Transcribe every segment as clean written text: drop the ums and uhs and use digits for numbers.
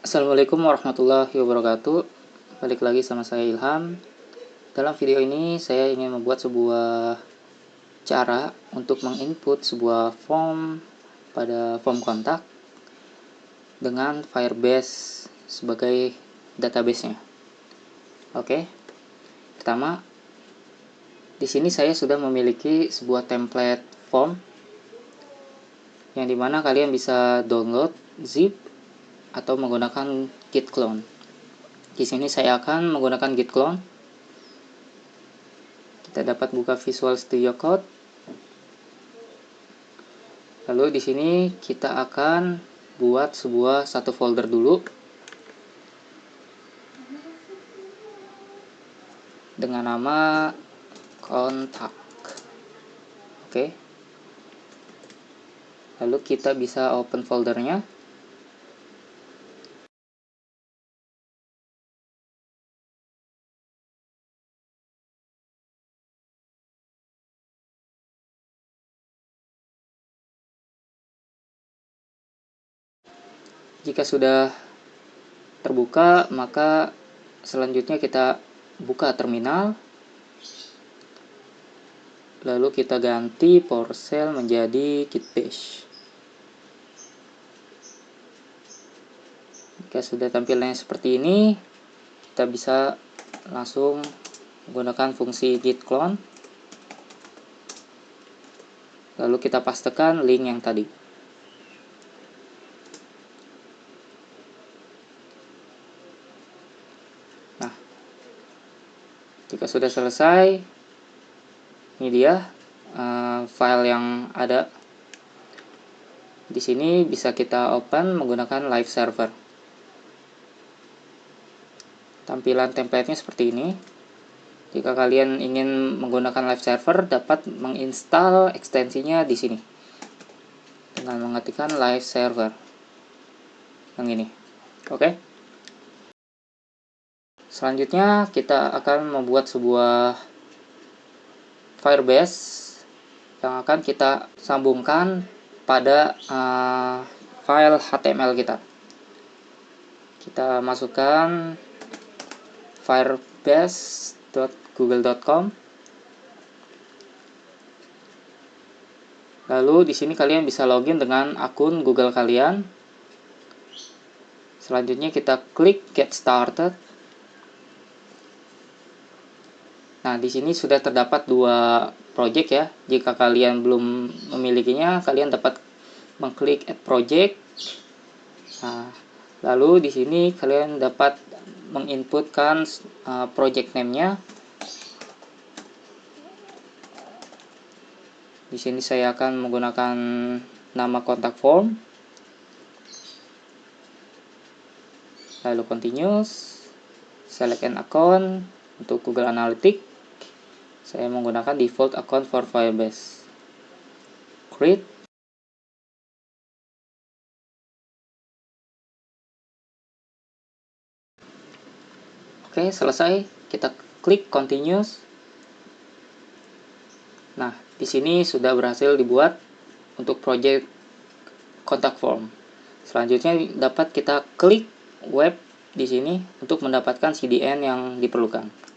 Assalamualaikum warahmatullahi wabarakatuh. Balik lagi sama saya Ilham. Dalam video ini saya ingin membuat sebuah cara untuk menginput sebuah form pada form kontak dengan Firebase sebagai database-nya. Oke. Pertama, di sini saya sudah memiliki sebuah template form yang dimana kalian bisa download, zip, atau menggunakan git clone. Di sini saya akan menggunakan git clone. Kita dapat buka Visual Studio Code. Lalu di sini kita akan buat satu folder dulu dengan nama kontak. Oke. Lalu kita bisa open foldernya. Jika sudah terbuka, maka selanjutnya kita buka terminal. Lalu kita ganti PowerShell menjadi git bash. Jika sudah tampilannya seperti ini, kita bisa langsung menggunakan fungsi git clone. Lalu kita pastekan link yang tadi. Nah, jika sudah selesai, ini dia file yang ada. Di sini bisa kita open menggunakan live server. Tampilan template-nya seperti ini. Jika kalian ingin menggunakan live server, dapat menginstal ekstensinya di sini dengan mengetikkan live server yang ini. Oke. Selanjutnya kita akan membuat sebuah Firebase yang akan kita sambungkan pada file HTML kita. Kita masukkan firebase.google.com. Lalu di sini kalian bisa login dengan akun Google kalian. Selanjutnya kita klik Get Started. Nah, di sini sudah terdapat dua project ya. Jika kalian belum memilikinya, kalian dapat mengklik Add Project. Nah, lalu di sini kalian dapat menginputkan project name-nya. Di sini saya akan menggunakan nama kontak form. Lalu continuous. Select an account untuk Google Analytics. Saya menggunakan default account for Firebase. Create. Oke, selesai. Kita klik continuous. Nah, di sini sudah berhasil dibuat untuk project contact form. Selanjutnya dapat kita klik web di sini untuk mendapatkan CDN yang diperlukan.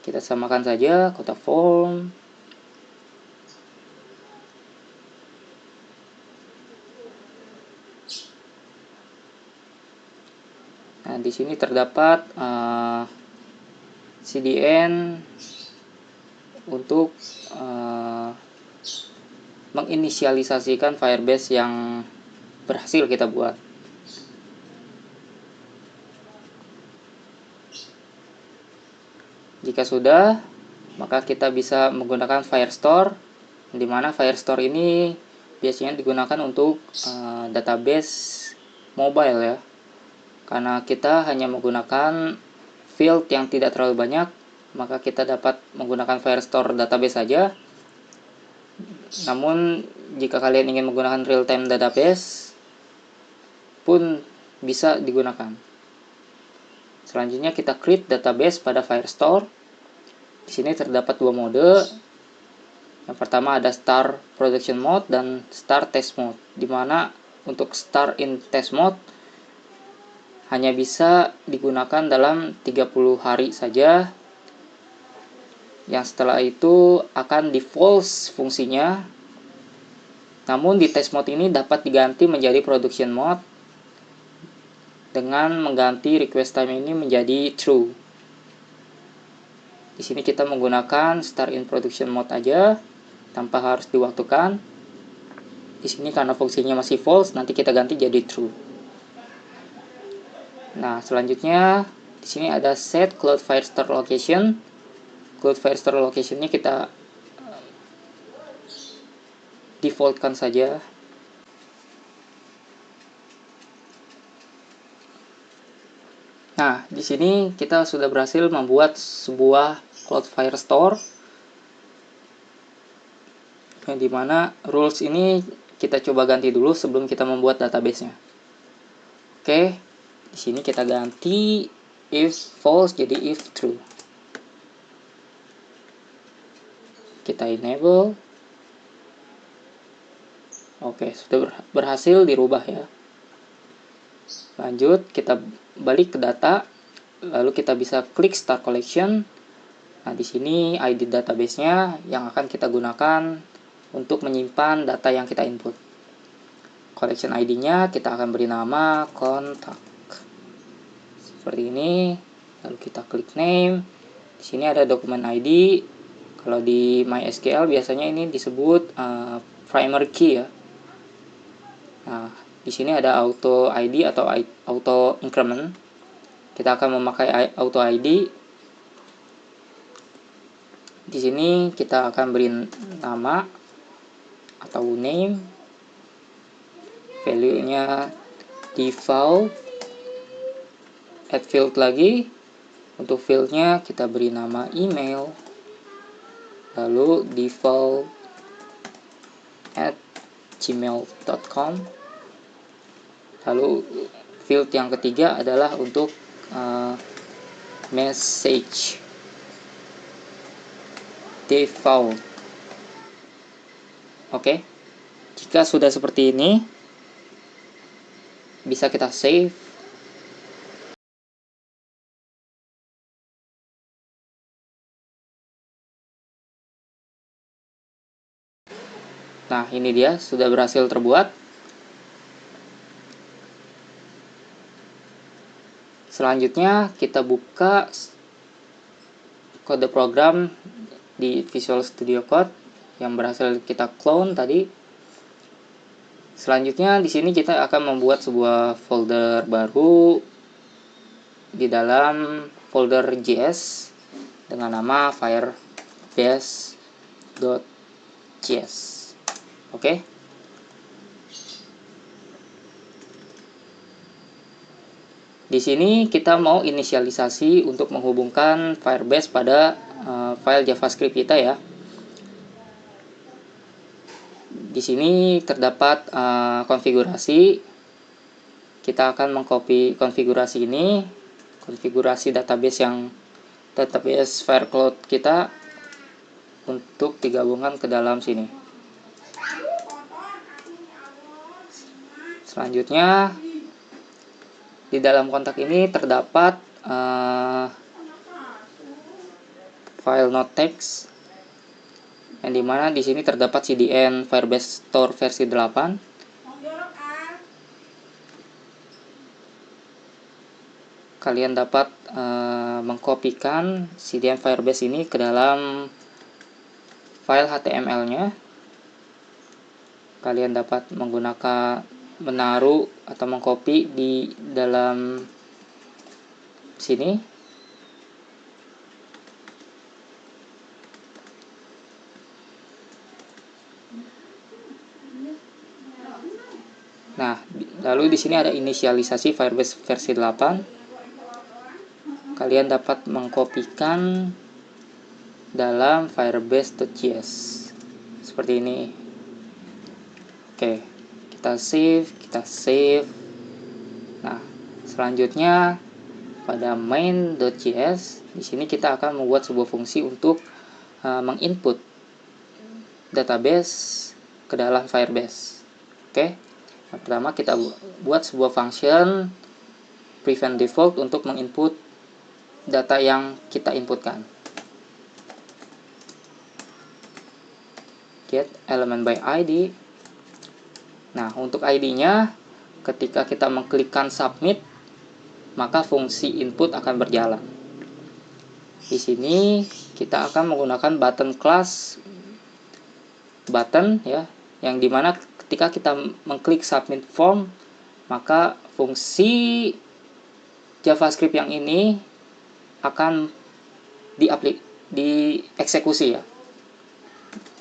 Kita samakan saja contact form. Nah, di sini terdapat CDN untuk menginisialisasikan Firebase yang berhasil kita buat. Jika sudah, maka kita bisa menggunakan Firestore, di mana Firestore ini biasanya digunakan untuk database mobile ya. Karena kita hanya menggunakan field yang tidak terlalu banyak, maka kita dapat menggunakan Firestore database saja. Namun jika kalian ingin menggunakan real-time database pun bisa digunakan. Selanjutnya kita create database pada Firestore. Di sini terdapat dua mode. Yang pertama ada start production mode dan start test mode, dimana untuk start in test mode hanya bisa digunakan dalam 30 hari saja, yang setelah itu akan di false fungsinya. Namun di test mode ini dapat diganti menjadi production mode dengan mengganti request time ini menjadi true. Di sini kita menggunakan start in production mode aja tanpa harus diwaktukan. Di sini karena fungsinya masih false, nanti kita ganti jadi true. Nah, selanjutnya di sini ada set cloud firestore location. Cloud firestore location-nya kita defaultkan saja. Nah, di sini kita sudah berhasil membuat sebuah cloud firestore, yang dimana rules ini kita coba ganti dulu sebelum kita membuat database-nya. Oke, di sini kita ganti if false jadi if true. Kita enable. Oke, sudah berhasil dirubah ya. Lanjut, kita balik ke data, lalu kita bisa klik start collection. Nah, di sini ID database-nya yang akan kita gunakan untuk menyimpan data yang kita input. Collection ID-nya kita akan beri nama kontak. Seperti ini. Lalu kita klik name. Di sini ada dokumen ID. Kalau di MySQL biasanya ini disebut primary key ya. Nah, di sini ada auto ID atau auto increment. Kita akan memakai auto ID. Di sini kita akan beri nama atau name. Value-nya default. Add field lagi. Untuk field-nya kita beri nama email. Lalu default @gmail.com. Lalu field yang ketiga adalah untuk message default. Oke. Jika sudah seperti ini, bisa kita save. Nah, ini dia sudah berhasil terbuat. Selanjutnya kita buka kode program di Visual Studio Code yang berhasil kita clone tadi. Selanjutnya di sini kita akan membuat sebuah folder baru di dalam folder JS dengan nama firebase.js. Oke. Di sini kita mau inisialisasi untuk menghubungkan Firebase pada file JavaScript kita ya. Di sini terdapat konfigurasi. Kita akan mengcopy konfigurasi ini, konfigurasi database Firecloud kita untuk digabungkan ke dalam sini. Selanjutnya di dalam kontak ini terdapat file notex, yang dimana di sini terdapat CDN Firebase Store versi 8. Kalian dapat mengkopikan CDN Firebase ini ke dalam file HTML-nya. Kalian dapat menggunakan menaruh atau mengcopy di dalam sini. Nah, lalu di sini ada inisialisasi Firebase versi 8. Kalian dapat mengkopikan dalam firebase.js seperti ini. Oke, kita save. Nah, selanjutnya pada main.js di sini kita akan membuat sebuah fungsi untuk menginput database ke dalam Firebase. Oke. Yang pertama kita buat sebuah function prevent default untuk menginput data yang kita inputkan. Get element by ID. Nah, untuk ID-nya ketika kita mengklikkan submit, maka fungsi input akan berjalan. Di sini kita akan menggunakan button class button ya, yang dimana ketika kita mengklik submit form, maka fungsi JavaScript yang ini akan dieksekusi ya.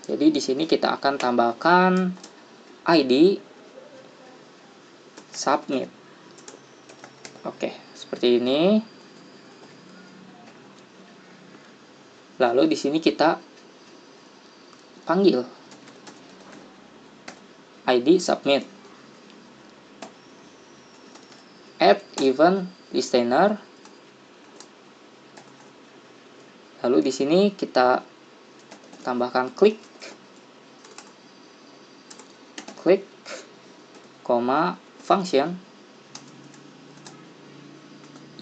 Jadi di sini kita akan tambahkan ID submit. Oke, seperti ini. Lalu di sini kita panggil ID submit add event listener. Lalu di sini kita tambahkan klik, function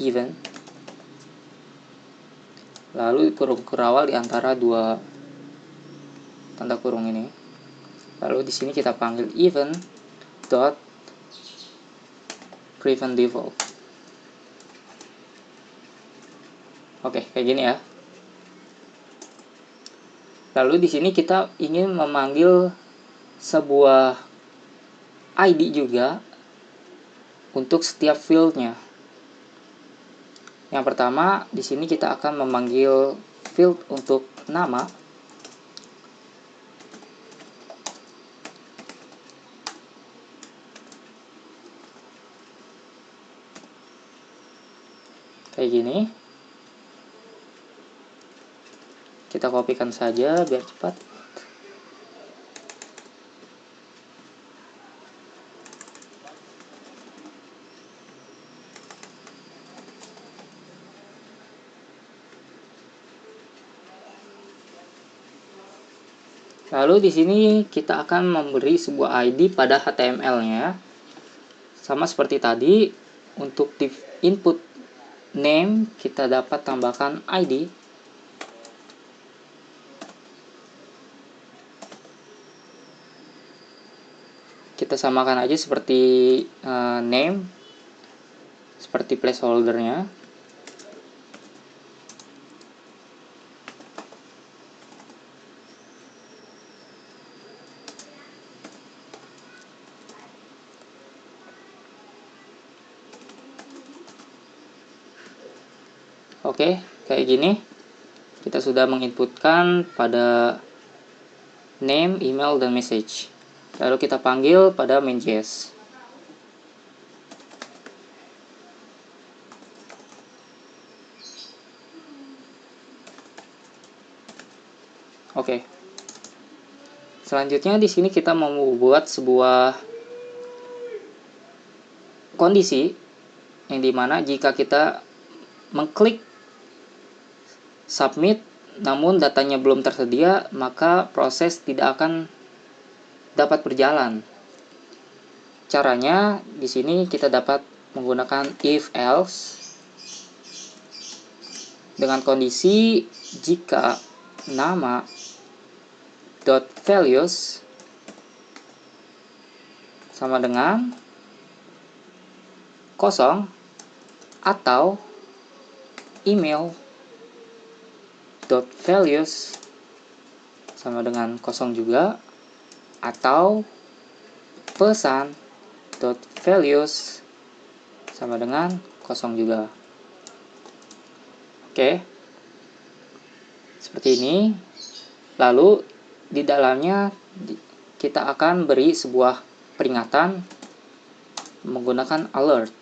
event, lalu kurung awal di antara dua tanda kurung ini. Lalu di sini kita panggil event dot prevent default. Oke, kayak gini ya. Lalu di sini kita ingin memanggil sebuah ID juga untuk setiap fieldnya. Yang pertama, di sini kita akan memanggil field untuk nama. Kayak gini. Kita kopikan saja biar cepat. Lalu di sini kita akan memberi sebuah ID pada HTML-nya. Sama seperti tadi, untuk di input name kita dapat tambahkan ID. Kita samakan aja seperti name, seperti placeholder-nya. Oke, kayak gini. Kita sudah menginputkan pada name, email, dan message. Lalu kita panggil pada main.js. Oke. Selanjutnya di sini kita mau membuat sebuah kondisi yang dimana jika kita mengklik submit namun datanya belum tersedia, maka proses tidak akan dapat berjalan. Caranya di sini kita dapat menggunakan if else dengan kondisi jika nama dot values sama dengan kosong atau email dot values sama dengan kosong juga, atau pesan dot values sama dengan kosong juga. Oke, seperti ini. Lalu di dalamnya kita akan beri sebuah peringatan menggunakan alert.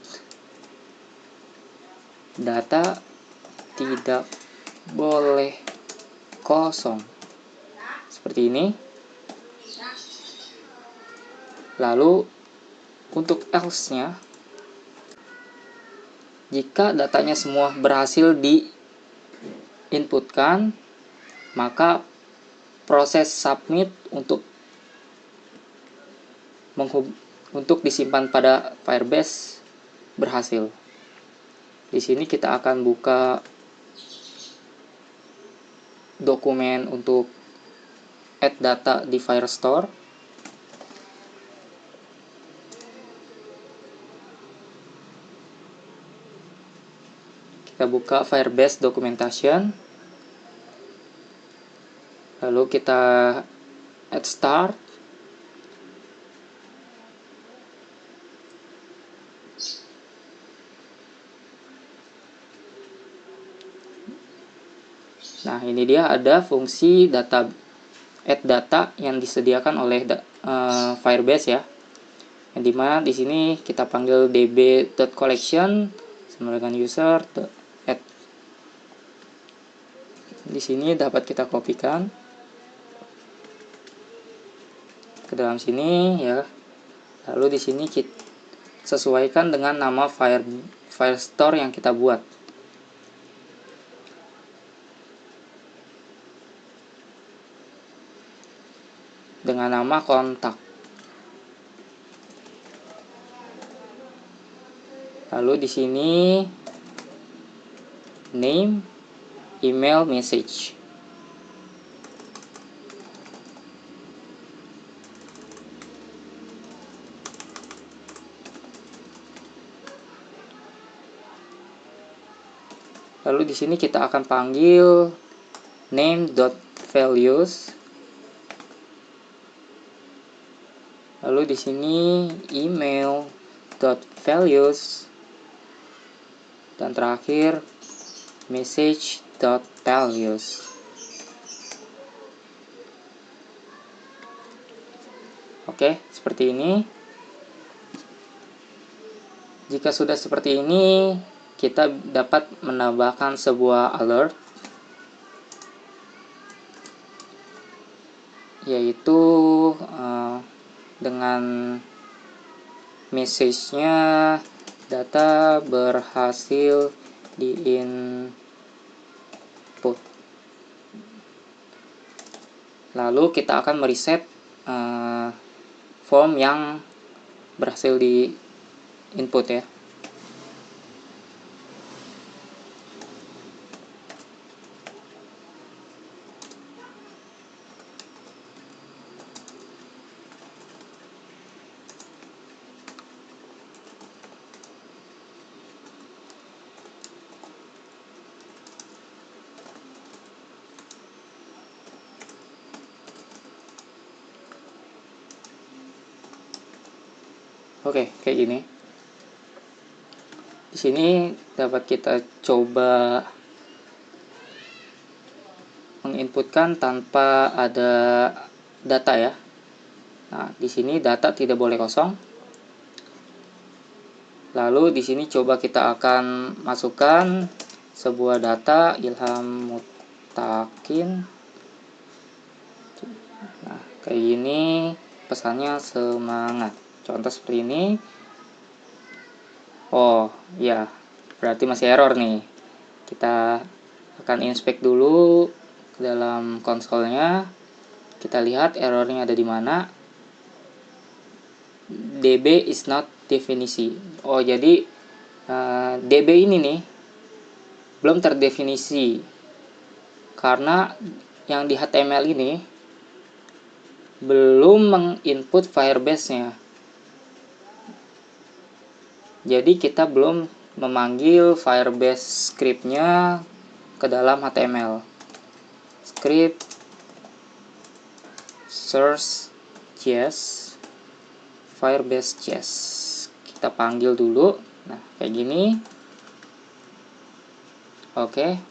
Data tidak boleh kosong. Seperti ini. Lalu untuk else-nya, jika datanya semua berhasil diinputkan, maka proses submit untuk disimpan pada Firebase berhasil. Di sini kita akan buka dokumen untuk add data di Firestore. Kita buka Firebase Documentation. Lalu kita add start. Nah, ini dia ada fungsi data add data yang disediakan oleh Firebase ya. Yang dimana di sini kita panggil db.collection sama dengan user add. Di sini dapat kita kopikan ke dalam sini ya. Lalu di sini kita sesuaikan dengan nama Firestore yang kita buat. Dengan nama kontak. Lalu di sini name, email, message. Lalu di sini kita akan panggil name.values. Lalu di sini email.values dan terakhir message.values. Oke, seperti ini. Jika sudah seperti ini, kita dapat menambahkan sebuah alert, yaitu dengan message-nya data berhasil diinput. Lalu kita akan mereset form yang berhasil di input ya. Oke, kayak gini. Di sini dapat kita coba menginputkan tanpa ada data ya. Nah, di sini data tidak boleh kosong. Lalu di sini coba kita akan masukkan sebuah data Ilham Mutakin. Nah, kayak gini pesannya semangat. Contoh seperti ini. Oh, ya. Berarti masih error nih. Kita akan inspect dulu ke dalam konsolnya. Kita lihat errornya ada di mana. DB is not definisi. Oh, jadi DB ini nih belum terdefinisi. Karena yang di HTML ini belum menginput Firebase-nya. Jadi kita belum memanggil Firebase script-nya ke dalam HTML. Script source JS Firebase JS. Kita panggil dulu. Nah, kayak gini. Oke.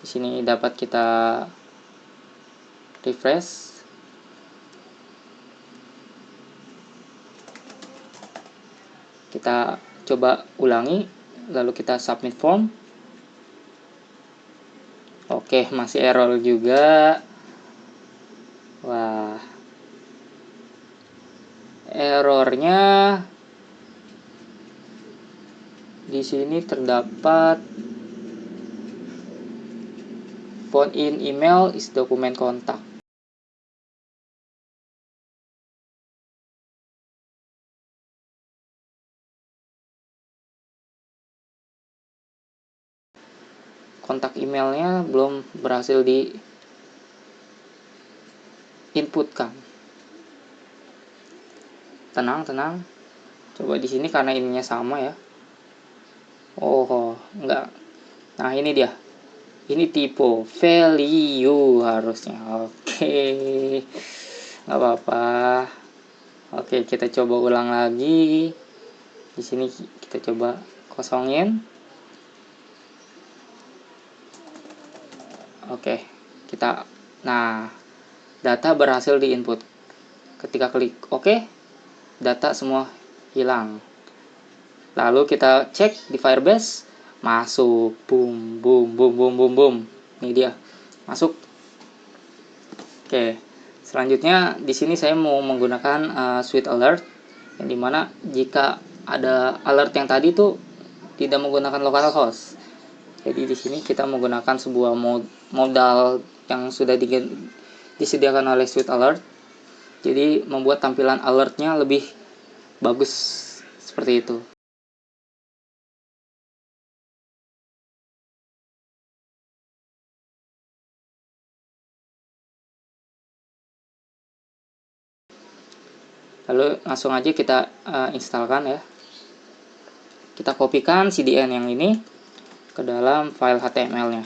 Di sini dapat kita refresh. Kita coba ulangi, lalu kita submit form. Oke, masih error juga. Wah, errornya di sini terdapat phone in email is dokumen kontak. kontak emailnya belum berhasil di inputkan. Tenang. Coba di sini karena ininya sama ya. Oh, enggak. Nah, ini dia. Ini tipe value harusnya. Oke. Nggak apa-apa. Oke, kita coba ulang lagi. Di sini kita coba kosongin. Oke, nah, data berhasil diinput. Ketika klik OK, data semua hilang. Lalu kita cek di Firebase, masuk, boom. Ini dia, masuk. Oke, selanjutnya di sini saya mau menggunakan Sweet Alert, yang dimana jika ada alert yang tadi tuh tidak menggunakan localhost. Jadi di sini kita menggunakan sebuah modal yang sudah disediakan oleh Sweet Alert. Jadi membuat tampilan alertnya lebih bagus seperti itu. Lalu langsung aja kita instalkan ya. Kita kopikan CDN yang ini ke dalam file HTML-nya.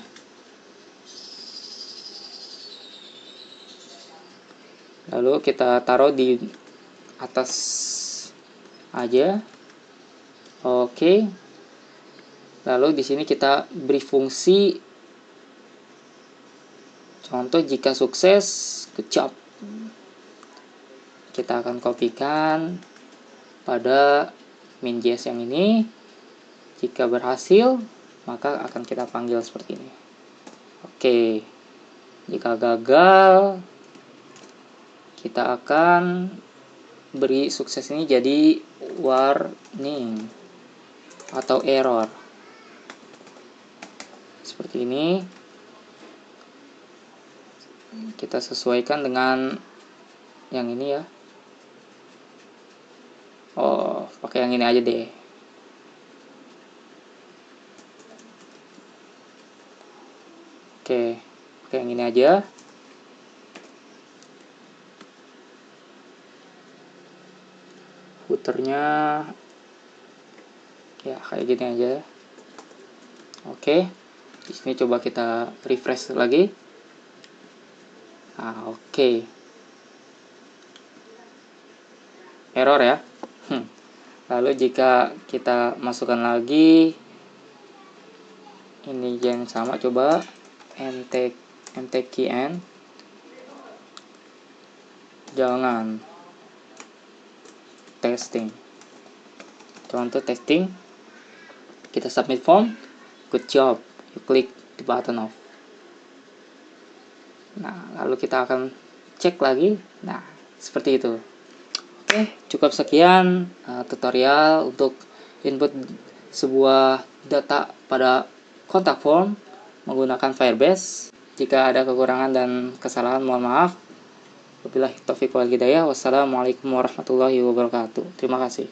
Lalu kita taruh di atas aja. Oke. Lalu di sini kita beri fungsi contoh jika sukses, good job. Kita akan kopikan pada min.js yang ini. Jika berhasil, maka akan kita panggil seperti ini. Oke. Jika gagal, kita akan beri sukses ini jadi warning atau error. Seperti ini. Kita sesuaikan dengan yang ini ya. Oh, pakai yang ini aja deh. Oke, pakai yang ini aja. Footernya ya kayak gini aja. Oke, di sini coba kita refresh lagi. Nah, oke. Error ya. Lalu jika kita masukkan lagi ini yang sama, coba mtkn, jangan testing, contoh testing, kita submit form, good job, you click the button off. Nah, lalu kita akan cek lagi. Nah, seperti itu. Oke, cukup sekian tutorial untuk input sebuah data pada kontak form menggunakan Firebase. Jika ada kekurangan dan kesalahan, mohon maaf. Wabillahi taufiq wal hidayah. Wassalamualaikum warahmatullahi wabarakatuh. Terima kasih.